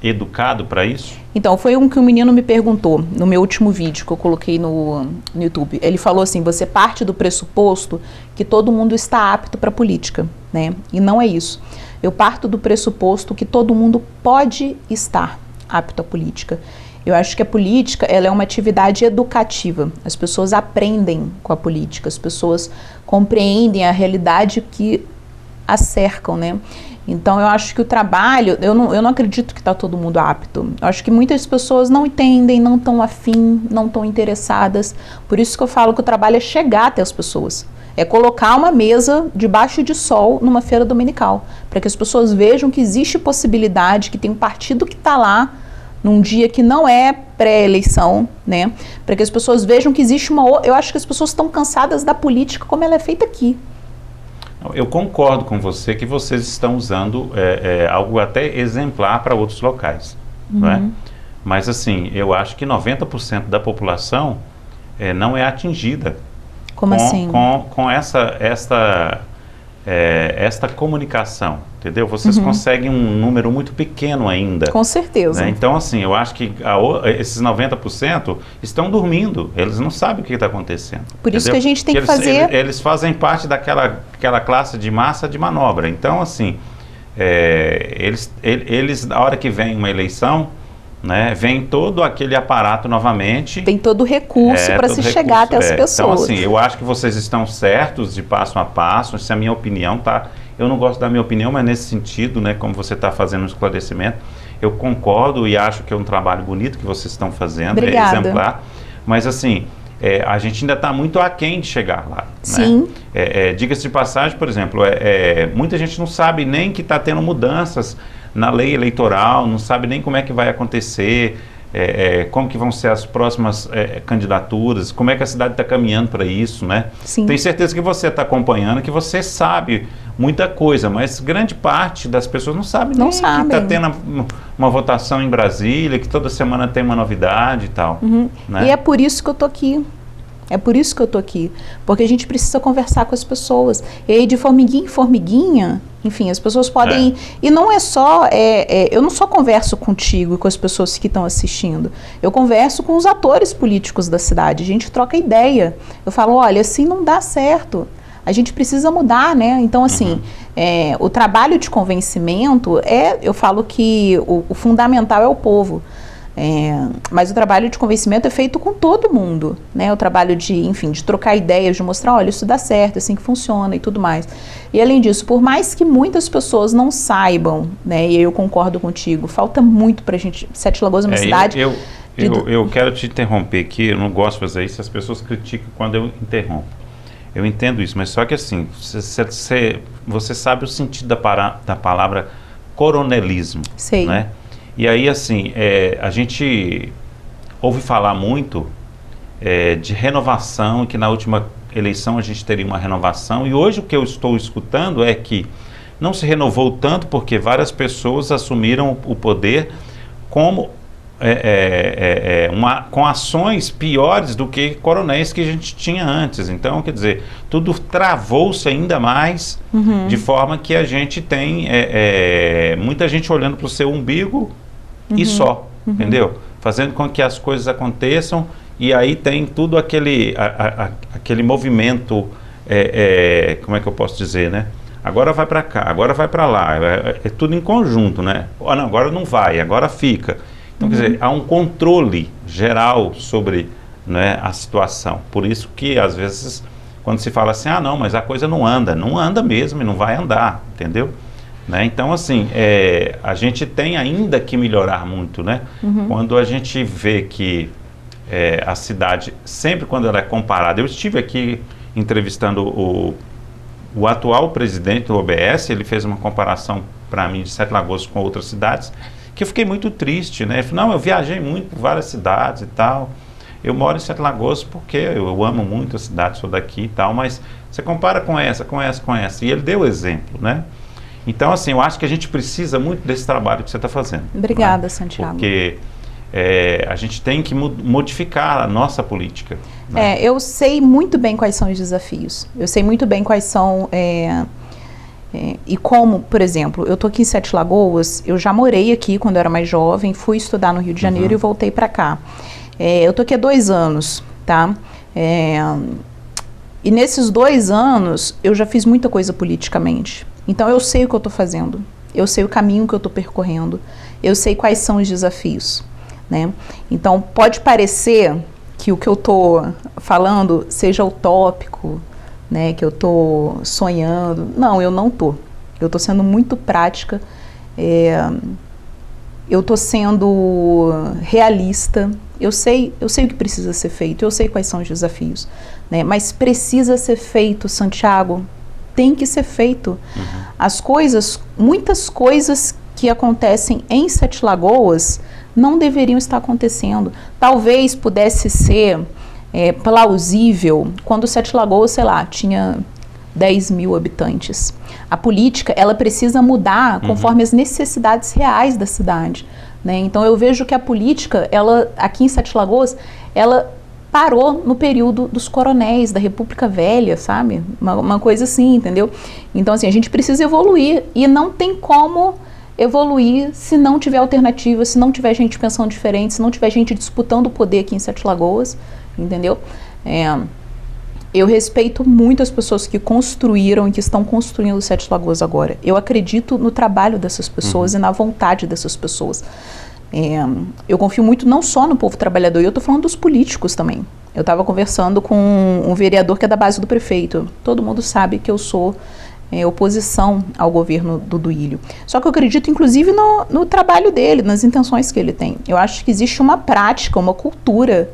educado para isso? Então, foi que um menino me perguntou no meu último vídeo que eu coloquei no YouTube. Ele falou assim, você parte do pressuposto que todo mundo está apto para a política, né? E não é isso. Eu parto do pressuposto que todo mundo pode estar apto à política. Eu acho que a política ela é uma atividade educativa. As pessoas aprendem com a política, as pessoas compreendem a realidade que a cercam, né? Então eu acho que o trabalho, eu não acredito que está todo mundo apto. Eu acho que muitas pessoas não entendem, não estão afim, não estão interessadas. Por isso que eu falo que o trabalho é chegar até as pessoas. É colocar uma mesa debaixo de sol numa feira dominical, para que as pessoas vejam que existe possibilidade, que tem um partido que está lá num dia que não é pré-eleição, né? Para que as pessoas vejam que existe eu acho que as pessoas estão cansadas da política como ela é feita aqui. Eu concordo com você que vocês estão usando algo até exemplar para outros locais, não é? Mas assim, eu acho que 90% da população não é atingida com esta comunicação, entendeu? Vocês conseguem um número muito pequeno ainda. Com certeza. Né? Então, assim, eu acho que esses 90% estão dormindo, eles não sabem o que está acontecendo. Por isso que a gente tem que fazer... Eles fazem parte daquela classe de massa de manobra. Então, assim, eles, na hora que vem uma eleição, né, vem todo aquele aparato novamente. Tem todo o recurso para se chegar até as pessoas. Então, assim, eu acho que vocês estão certos de passo a passo. Essa é a minha opinião, tá? Eu não gosto da minha opinião, mas nesse sentido, né, como você está fazendo um esclarecimento, eu concordo e acho que é um trabalho bonito que vocês estão fazendo, Obrigada. É exemplar. Mas, assim, a gente ainda está muito aquém de chegar lá. Sim. Né? Diga-se de passagem, por exemplo, muita gente não sabe nem que está tendo mudanças na lei eleitoral, não sabe nem como é que vai acontecer, como que vão ser as próximas candidaturas, como é que a cidade está caminhando para isso, né? Sim. Tenho certeza que você está acompanhando, que você sabe muita coisa, mas grande parte das pessoas não sabe nem que está tendo uma votação em Brasília, que toda semana tem uma novidade e tal. Né? E é por isso que eu estou aqui. É por isso que eu estou aqui, porque a gente precisa conversar com as pessoas. E aí, de formiguinha em formiguinha, enfim, as pessoas podem... E não é só... eu não só converso contigo e com as pessoas que estão assistindo. Eu converso com os atores políticos da cidade. A gente troca ideia. Eu falo, olha, assim não dá certo. A gente precisa mudar, né? Então, assim, o trabalho de convencimento eu falo que o fundamental é o povo. Mas o trabalho de convencimento é feito com todo mundo, né? O trabalho de trocar ideias, de mostrar, olha, isso dá certo, é assim que funciona e tudo mais. E além disso, por mais que muitas pessoas não saibam, né? E eu concordo contigo, falta muito pra gente. Sete Lagoas é uma cidade... Eu quero te interromper aqui, eu não gosto de fazer isso, as pessoas criticam quando eu interrompo. Eu entendo isso, mas só que assim, você sabe o sentido da palavra coronelismo. Sei. Né? E aí, assim, a gente ouve falar muito de renovação, que na última eleição a gente teria uma renovação, e hoje o que eu estou escutando é que não se renovou tanto porque várias pessoas assumiram o poder como com ações piores do que coronéis que a gente tinha antes. Então, quer dizer, tudo travou-se ainda mais, de forma que a gente tem muita gente olhando para o seu umbigo e só, entendeu? Fazendo com que as coisas aconteçam, e aí tem tudo aquele movimento, como é que eu posso dizer, né? Agora vai para cá, agora vai para lá, é tudo em conjunto, né? Oh, não, agora não vai, agora fica. Então, quer dizer, há um controle geral sobre, né, a situação. Por isso que, às vezes, quando se fala assim, não, mas a coisa não anda mesmo e não vai andar, entendeu? Né? Então, assim, a gente tem ainda que melhorar muito, né? Quando a gente vê que a cidade, sempre quando ela é comparada... Eu estive aqui entrevistando o atual presidente do OBS, ele fez uma comparação para mim de Sete Lagoas com outras cidades, que eu fiquei muito triste, né? Não, eu viajei muito por várias cidades e tal. Eu moro em Sete Lagoas porque eu amo muito a cidade, sou daqui e tal, mas você compara com essa. E ele deu exemplo, né? Então, assim, eu acho que a gente precisa muito desse trabalho que você está fazendo. Obrigada, né? Santiago. Porque a gente tem que modificar a nossa política. Né? Eu sei muito bem quais são os desafios. Eu sei muito bem quais são... e como, por exemplo, eu tô aqui em Sete Lagoas, eu já morei aqui quando eu era mais jovem, fui estudar no Rio de Janeiro e voltei para cá. Eu tô aqui há 2 anos, tá? E nesses 2 anos, eu já fiz muita coisa politicamente. Então, eu sei o que eu tô fazendo, eu sei o caminho que eu tô percorrendo, eu sei quais são os desafios, né? Então, pode parecer que o que eu tô falando seja utópico, né, que eu estou sonhando. Não, eu não estou. Eu estou sendo muito prática, eu estou sendo realista, eu sei o que precisa ser feito, eu sei quais são os desafios, né? Mas precisa ser feito, Santiago, tem que ser feito. As coisas, muitas coisas que acontecem em Sete Lagoas não deveriam estar acontecendo. Talvez pudesse ser plausível quando Sete Lagoas, sei lá, tinha 10 mil habitantes. A política, ela precisa mudar conforme as necessidades reais da cidade, né? Então eu vejo que a política, ela aqui em Sete Lagoas, ela parou no período dos coronéis, da República Velha, sabe? Uma coisa assim, entendeu? Então assim, a gente precisa evoluir e não tem como evoluir se não tiver alternativa, se não tiver gente pensando diferente, se não tiver gente disputando o poder aqui em Sete Lagoas, entendeu? Eu respeito muito as pessoas que construíram e que estão construindo Sete Lagoas agora. Eu acredito no trabalho dessas pessoas e na vontade dessas pessoas. Eu confio muito não só no povo trabalhador, eu estou falando dos políticos também. Eu estava conversando com um vereador que é da base do prefeito. Todo mundo sabe que eu sou oposição ao governo do Duílio. Só que eu acredito, inclusive, no trabalho dele, nas intenções que ele tem. Eu acho que existe uma prática, uma cultura,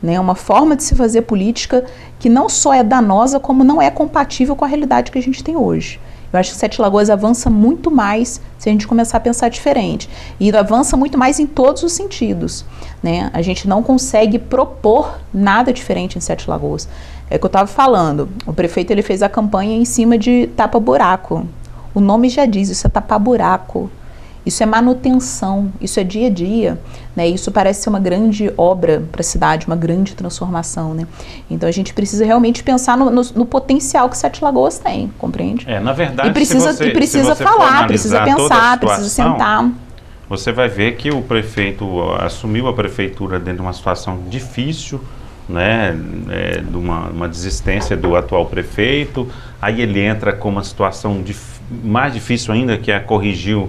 né, uma forma de se fazer política que não só é danosa, como não é compatível com a realidade que a gente tem hoje. Eu acho que Sete Lagoas avança muito mais se a gente começar a pensar diferente. E avança muito mais em todos os sentidos, né? A gente não consegue propor nada diferente em Sete Lagoas. É o que eu estava falando. O prefeito ele fez a campanha em cima de tapa-buraco. O nome já diz, isso é tapar-buraco. Isso é manutenção, isso é dia a dia, né? Isso parece ser uma grande obra para a cidade, uma grande transformação, né? Então a gente precisa realmente pensar no potencial que Sete Lagoas tem, compreende? Na verdade, e precisa falar, precisa pensar, precisa sentar. Você vai ver que o prefeito assumiu a prefeitura dentro de uma situação difícil, né? De uma desistência do atual prefeito. Aí ele entra com uma situação mais difícil ainda, que é corrigir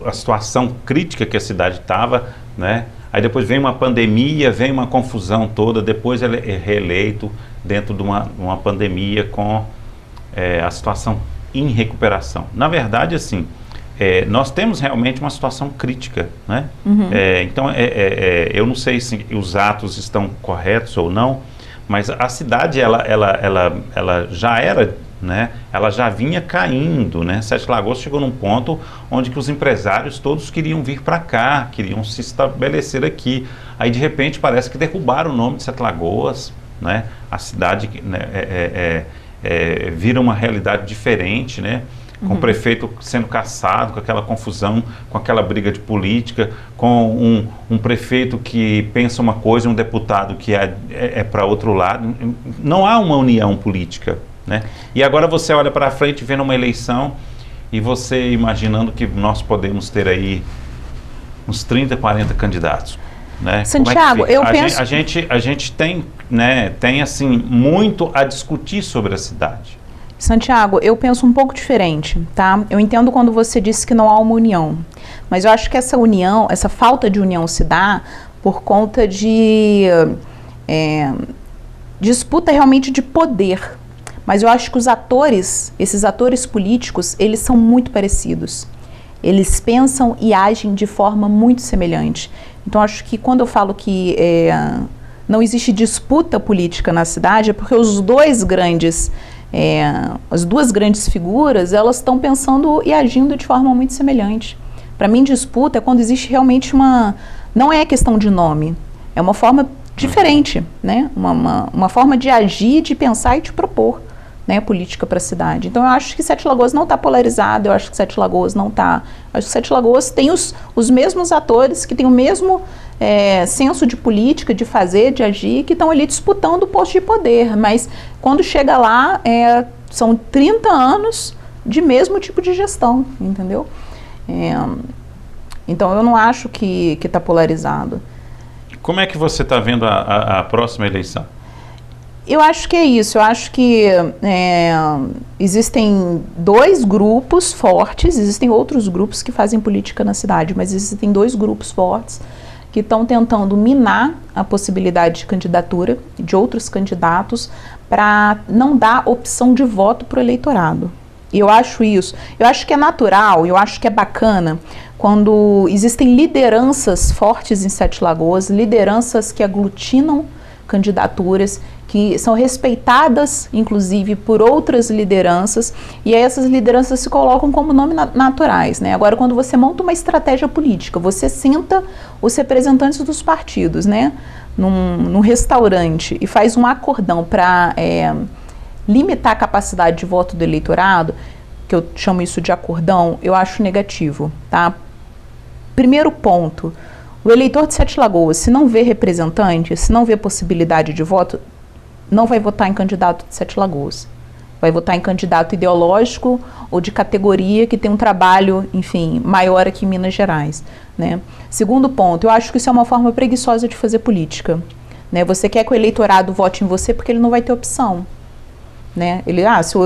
a situação crítica que a cidade estava, né? Aí depois vem uma pandemia, vem uma confusão toda, depois ele é reeleito dentro de uma pandemia com a situação em recuperação. Na verdade, assim, nós temos realmente uma situação crítica, né? Então, eu não sei se os atos estão corretos ou não, mas a cidade, ela já era, né? Ela já vinha caindo, né? Sete Lagoas chegou num ponto onde que os empresários todos queriam vir para cá, queriam se estabelecer aqui. Aí de repente parece que derrubaram o nome de Sete Lagoas, né? A cidade, né, vira uma realidade diferente, né? Com o prefeito sendo caçado, com aquela confusão, com aquela briga de política, com um prefeito que pensa uma coisa e um deputado que é para outro lado. Não há uma união política, né? E agora você olha para frente vendo uma eleição e você imaginando que nós podemos ter aí uns 30, 40 candidatos, né? Santiago, eu penso... A gente tem, né, tem assim, muito a discutir sobre a cidade. Santiago, eu penso um pouco diferente, tá? Eu entendo quando você disse que não há uma união, mas eu acho que essa união, essa falta de união se dá por conta de disputa realmente de poder. Mas eu acho que os atores, esses atores políticos, eles são muito parecidos. Eles pensam e agem de forma muito semelhante. Então, acho que quando eu falo que não existe disputa política na cidade, é porque as duas grandes figuras, elas estão pensando e agindo de forma muito semelhante. Para mim, disputa é quando existe realmente não é questão de nome, é uma forma diferente, né? Uma forma de agir, de pensar e de propor, né, política para a cidade. Então eu acho que Sete Lagoas não está polarizado, eu acho que Sete Lagoas não está... Acho que Sete Lagoas tem os mesmos atores, que têm o mesmo senso de política, de fazer, de agir, que estão ali disputando o posto de poder, mas quando chega lá, são 30 anos de mesmo tipo de gestão, entendeu? Então eu não acho que está polarizado. Como é que você está vendo a próxima eleição? Eu acho que é isso, eu acho que existem dois grupos fortes, existem outros grupos que fazem política na cidade, mas existem dois grupos fortes que estão tentando minar a possibilidade de candidatura de outros candidatos para não dar opção de voto para o eleitorado. E eu acho isso, eu acho que é natural, eu acho que é bacana quando existem lideranças fortes em Sete Lagoas, lideranças que aglutinam candidaturas, que são respeitadas, inclusive, por outras lideranças, e aí essas lideranças se colocam como nomes naturais, né? Agora, quando você monta uma estratégia política, você senta os representantes dos partidos, né, num restaurante e faz um acordão para limitar a capacidade de voto do eleitorado, que eu chamo isso de acordão, eu acho negativo, tá? Primeiro ponto, o eleitor de Sete Lagoas, se não vê representante, se não vê possibilidade de voto, não vai votar em candidato de Sete Lagoas. Vai votar em candidato ideológico ou de categoria que tem um trabalho, enfim, maior aqui em Minas Gerais, né? Segundo ponto, eu acho que isso é uma forma preguiçosa de fazer política, né? Você quer que o eleitorado vote em você porque ele não vai ter opção, né? Ele,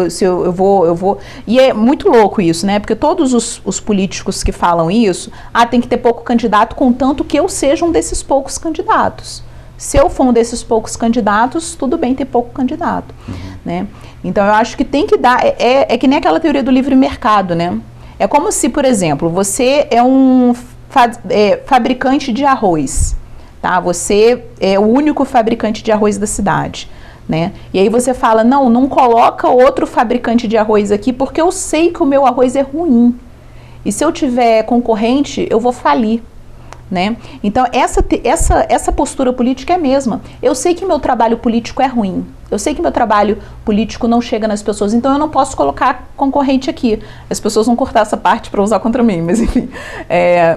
se eu vou... E é muito louco isso, né? Porque todos os políticos que falam isso, tem que ter pouco candidato, contanto que eu seja um desses poucos candidatos. Se eu for um desses poucos candidatos, tudo bem ter pouco candidato, né? Então, eu acho que tem que dar... É que nem aquela teoria do livre mercado, né? É como se, por exemplo, você é um fabricante de arroz, tá? Você é o único fabricante de arroz da cidade, né? E aí você fala, não coloca outro fabricante de arroz aqui, porque eu sei que o meu arroz é ruim. E se eu tiver concorrente, eu vou falir, né? Então, essa postura política é a mesma. Eu sei que meu trabalho político é ruim. Eu sei que meu trabalho político não chega nas pessoas, então eu não posso colocar concorrente aqui. As pessoas vão cortar essa parte para usar contra mim, mas enfim.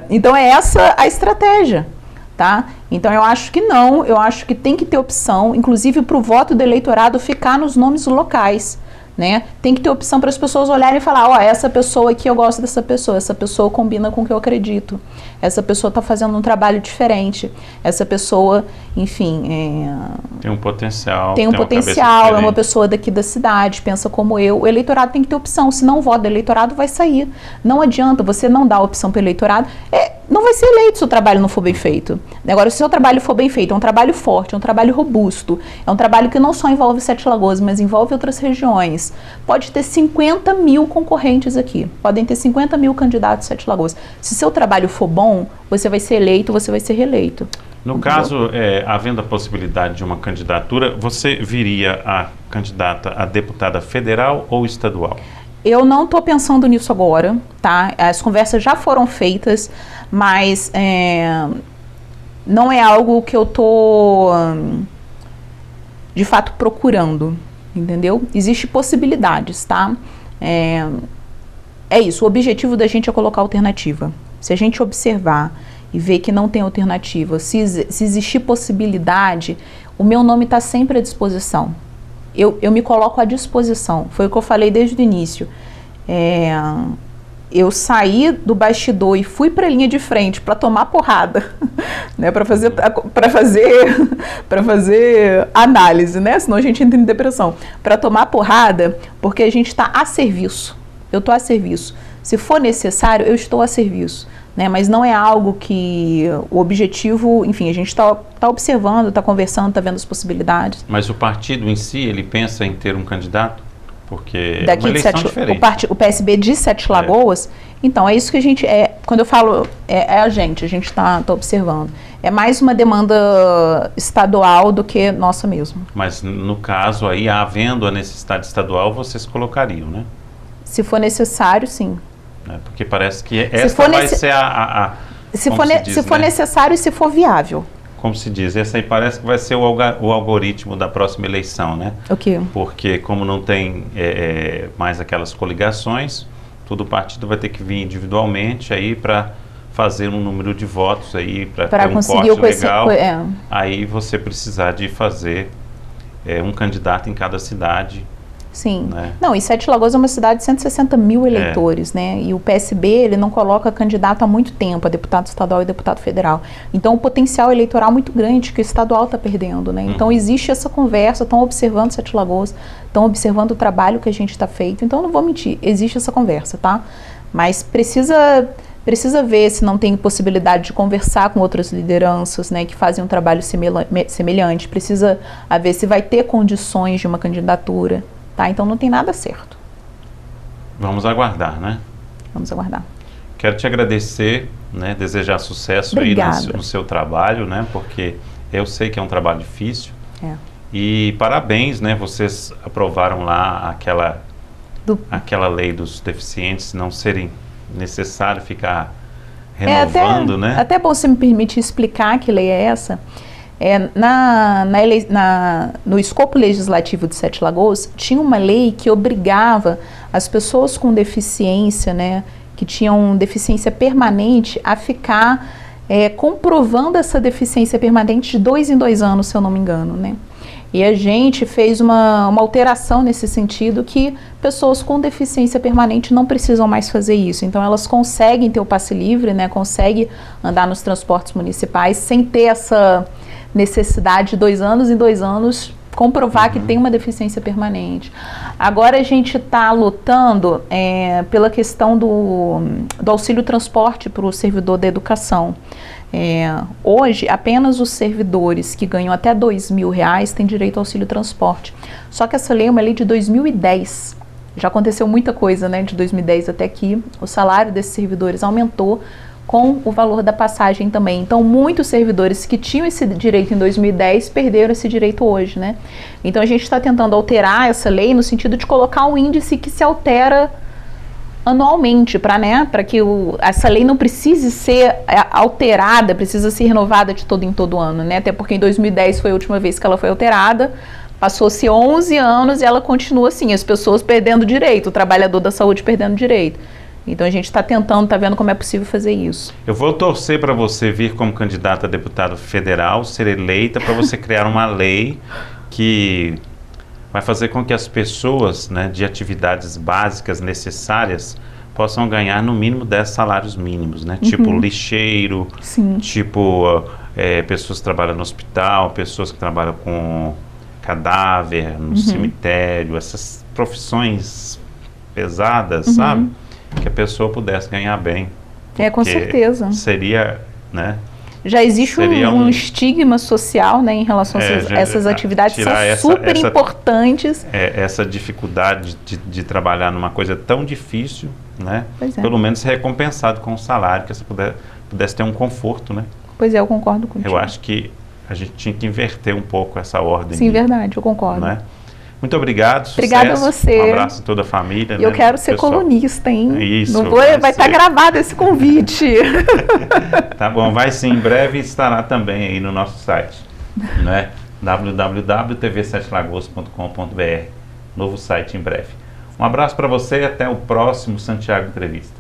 Então, é essa a estratégia. Tá? Então eu acho que não, eu acho que tem que ter opção, inclusive para o voto do eleitorado ficar nos nomes locais, né? Tem que ter opção para as pessoas olharem e falar, essa pessoa aqui eu gosto dessa pessoa, essa pessoa combina com o que eu acredito, essa pessoa está fazendo um trabalho diferente, essa pessoa, enfim... tem um potencial. Tem um potencial, é uma pessoa daqui da cidade, pensa como eu. O eleitorado tem que ter opção, se não o voto do eleitorado vai sair. Não adianta você não dar opção para o eleitorado, não vai ser eleito se o trabalho não for bem feito. Agora, se o seu trabalho for bem feito, é um trabalho forte, é um trabalho robusto, é um trabalho que não só envolve Sete Lagoas, mas envolve outras regiões. Pode ter 50 mil concorrentes aqui, podem ter 50 mil candidatos em Sete Lagoas. Se seu trabalho for bom, você vai ser eleito, você vai ser reeleito. No Entendeu? caso, havendo a possibilidade de uma candidatura, você viria a candidata a deputada federal ou estadual? Eu não estou pensando nisso agora, tá? As conversas já foram feitas, mas não é algo que eu estou, de fato, procurando, entendeu? Existem possibilidades, tá? É isso, o objetivo da gente é colocar alternativa. Se a gente observar e ver que não tem alternativa, se existir possibilidade, o meu nome está sempre à disposição. Eu me coloco à disposição, foi o que eu falei desde o início. Eu saí do bastidor e fui para a linha de frente para tomar porrada, né, para fazer análise, né, senão a gente entra em depressão. Para tomar porrada, porque a gente está a serviço. Eu estou a serviço. Se for necessário, eu estou a serviço. Né, mas não é algo que o objetivo, enfim, a gente está observando, está conversando, está vendo as possibilidades. Mas o partido em si, ele pensa em ter um candidato? Porque daqui é uma eleição diferente. O PSB de Sete Lagoas, então é isso que a gente, quando eu falo, a gente está observando. É mais uma demanda estadual do que nossa mesmo. Mas no caso aí, havendo a necessidade estadual, vocês colocariam, né? Se for necessário, sim. Porque parece que essa vai ser se for necessário e se for viável. Como se diz, essa aí parece que vai ser o algoritmo da próxima eleição, né? O quê? Porque como não tem mais aquelas coligações, todo partido vai ter que vir individualmente aí para fazer um número de votos aí, para ter um corte legal. Aí você precisar de fazer um candidato em cada cidade. Sim. Né? Não, e Sete Lagoas é uma cidade de 160 mil eleitores, né? E o PSB, ele não coloca candidato há muito tempo, a deputado estadual e deputado federal. Então, o potencial eleitoral é muito grande que o estadual está perdendo, né? Então, existe essa conversa, estão observando Sete Lagoas, estão observando o trabalho que a gente está feito. Então, não vou mentir, existe essa conversa, tá? Mas precisa ver se não tem possibilidade de conversar com outras lideranças, né, que fazem um trabalho semelhante. Precisa ver se vai ter condições de uma candidatura. Tá, então não tem nada certo. Vamos aguardar, né? Vamos aguardar. Quero te agradecer, né, desejar sucesso Obrigada. aí no seu trabalho, né, porque eu sei que é um trabalho difícil. É. E parabéns, né, vocês aprovaram lá aquela lei dos deficientes não serem necessário ficar renovando, né? Até bom você me permitir explicar que lei é essa. No escopo legislativo de Sete Lagoas, tinha uma lei que obrigava as pessoas com deficiência, né, que tinham deficiência permanente, a ficar comprovando essa deficiência permanente de 2 em 2 anos, se eu não me engano, né? E a gente fez uma alteração nesse sentido, que pessoas com deficiência permanente não precisam mais fazer isso. Então elas conseguem ter o passe livre, né, conseguem andar nos transportes municipais sem ter essa necessidade de 2 anos em 2 anos comprovar que tem uma deficiência permanente. Agora a gente está lutando pela questão do auxílio transporte para o servidor da educação. Hoje, apenas os servidores que ganham até R$2.000 têm direito ao auxílio transporte. Só que essa lei é uma lei de 2010. Já aconteceu muita coisa, né, de 2010 até aqui. O salário desses servidores aumentou com o valor da passagem também. Então, muitos servidores que tinham esse direito em 2010 perderam esse direito hoje, né? Então, a gente está tentando alterar essa lei no sentido de colocar um índice que se altera anualmente, para que essa lei não precise ser alterada, precisa ser renovada de todo em todo ano, né? Até porque em 2010 foi a última vez que ela foi alterada, passou-se 11 anos e ela continua assim, as pessoas perdendo direito, o trabalhador da saúde perdendo direito. Então a gente está tentando, está vendo como é possível fazer isso. Eu vou torcer para você vir como candidata a deputado federal, ser eleita, para você criar uma lei que vai fazer com que as pessoas, né, de atividades básicas necessárias possam ganhar no mínimo 10 salários mínimos, né? Tipo lixeiro, Sim. tipo pessoas que trabalham no hospital, pessoas que trabalham com cadáver, no cemitério, essas profissões pesadas, sabe? Que a pessoa pudesse ganhar bem. Com certeza. Seria, né? Já existe um estigma social, né, em relação a essas atividades que são super importantes. Essa dificuldade de trabalhar numa coisa tão difícil, né? Pelo menos recompensado com o salário, que você pudesse ter um conforto, né? Pois é, eu concordo contigo. Eu acho que a gente tinha que inverter um pouco essa ordem. Sim, verdade, eu concordo. Né? Muito obrigado, sucesso. Obrigada a você. Um abraço a toda a família. Eu quero ser colunista, hein? Isso. Vai estar gravado esse convite. Tá bom, vai sim. Em breve estará também aí no nosso site, né? www.tv7lagoas.com.br. Novo site em breve. Um abraço para você e até o próximo Santiago Entrevista.